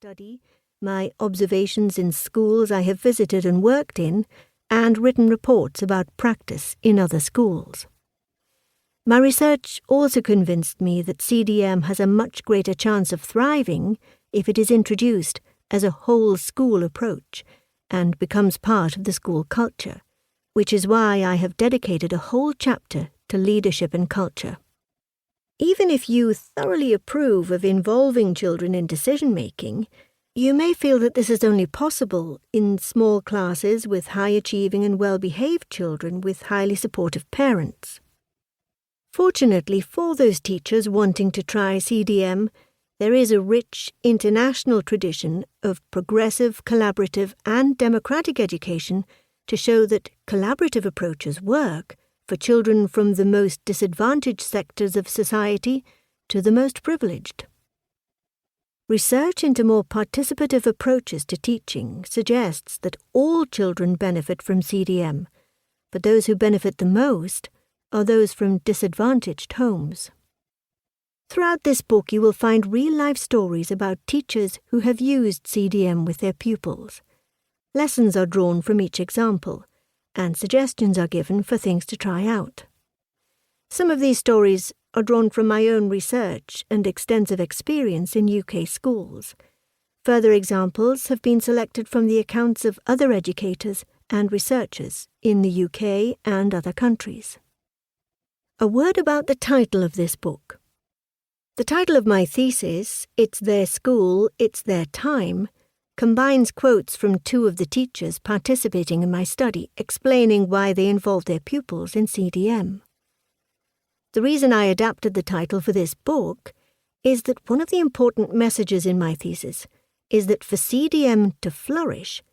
study, my observations in schools I have visited and worked in, and written reports about practice in other schools. My research also convinced me that CDM has a much greater chance of thriving if it is introduced as a whole school approach and becomes part of the school culture, which is why I have dedicated a whole chapter to leadership and culture. Even if you thoroughly approve of involving children in decision-making, you may feel that this is only possible in small classes with high-achieving and well-behaved children with highly supportive parents. Fortunately for those teachers wanting to try CDM, there is a rich international tradition of progressive, collaborative and democratic education to show that collaborative approaches work for children from the most disadvantaged sectors of society to the most privileged. Research into more participative approaches to teaching suggests that all children benefit from CDM, but those who benefit the most are those from disadvantaged homes. Throughout this book you will find real-life stories about teachers who have used CDM with their pupils. Lessons are drawn from each example, and suggestions are given for things to try out. Some of these stories are drawn from my own research and extensive experience in UK schools. Further examples have been selected from the accounts of other educators and researchers in the UK and other countries. A word about the title of this book. The title of my thesis, It's Their School, It's Their Time, combines quotes from two of the teachers participating in my study, explaining why they involved their pupils in CDM. The reason I adapted the title for this book is that one of the important messages in my thesis is that for CDM to flourish,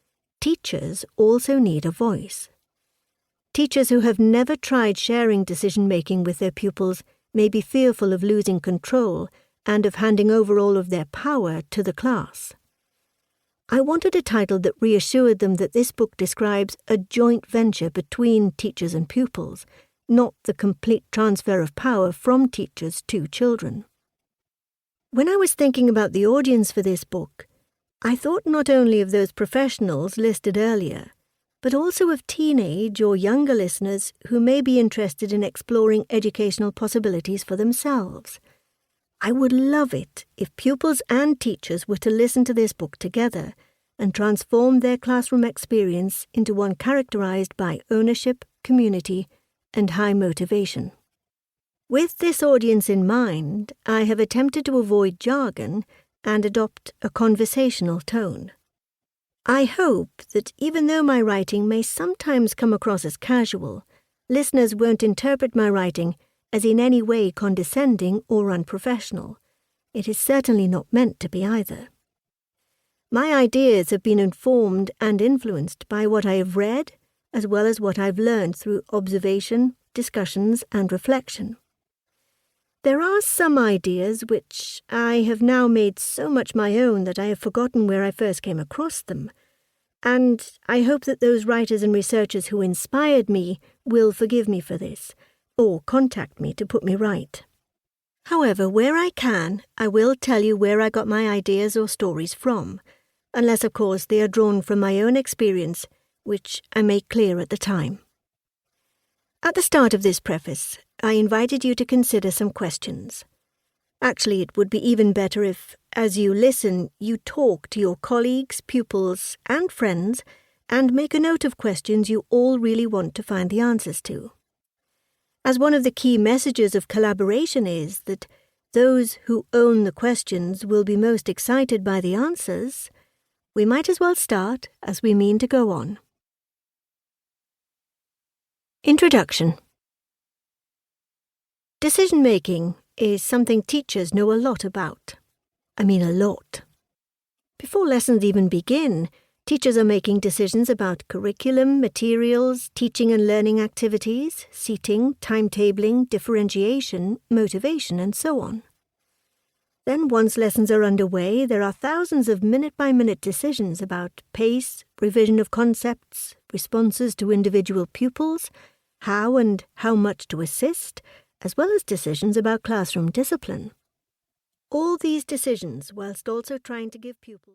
teachers also need a voice. Teachers who have never tried sharing decision-making with their pupils may be fearful of losing control and of handing over all of their power to the class. I wanted a title that reassured them that this book describes a joint venture between teachers and pupils, not the complete transfer of power from teachers to children. When I was thinking about the audience for this book, I thought not only of those professionals listed earlier, but also of teenage or younger listeners who may be interested in exploring educational possibilities for themselves. I would love it if pupils and teachers were to listen to this book together and transform their classroom experience into one characterized by ownership, community, and high motivation. With this audience in mind, I have attempted to avoid jargon and adopt a conversational tone. I hope that even though my writing may sometimes come across as casual, listeners won't interpret my writing as in any way condescending or unprofessional. It is certainly not meant to be either. My ideas have been informed and influenced by what I have read, as well as what I've learned through observation, discussions, and reflection. There are some ideas which I have now made so much my own that I have forgotten where I first came across them, and I hope that those writers and researchers who inspired me will forgive me for this, or contact me to put me right. However, where I can, I will tell you where I got my ideas or stories from, unless of course they are drawn from my own experience, which I make clear at the time. At the start of this preface, I invited you to consider some questions. Actually, it would be even better if, as you listen, you talk to your colleagues, pupils, and friends, and make a note of questions you all really want to find the answers to. As one of the key messages of collaboration is that those who own the questions will be most excited by the answers, we might as well start as we mean to go on. Introduction. Decision-making is something teachers know a lot about. I mean a lot. Before lessons even begin, teachers are making decisions about curriculum, materials, teaching and learning activities, seating, timetabling, differentiation, motivation, and so on. Then, once lessons are underway, there are thousands of minute-by-minute decisions about pace, revision of concepts, responses to individual pupils, how and how much to assist, as well as decisions about classroom discipline. All these decisions whilst also trying to give pupils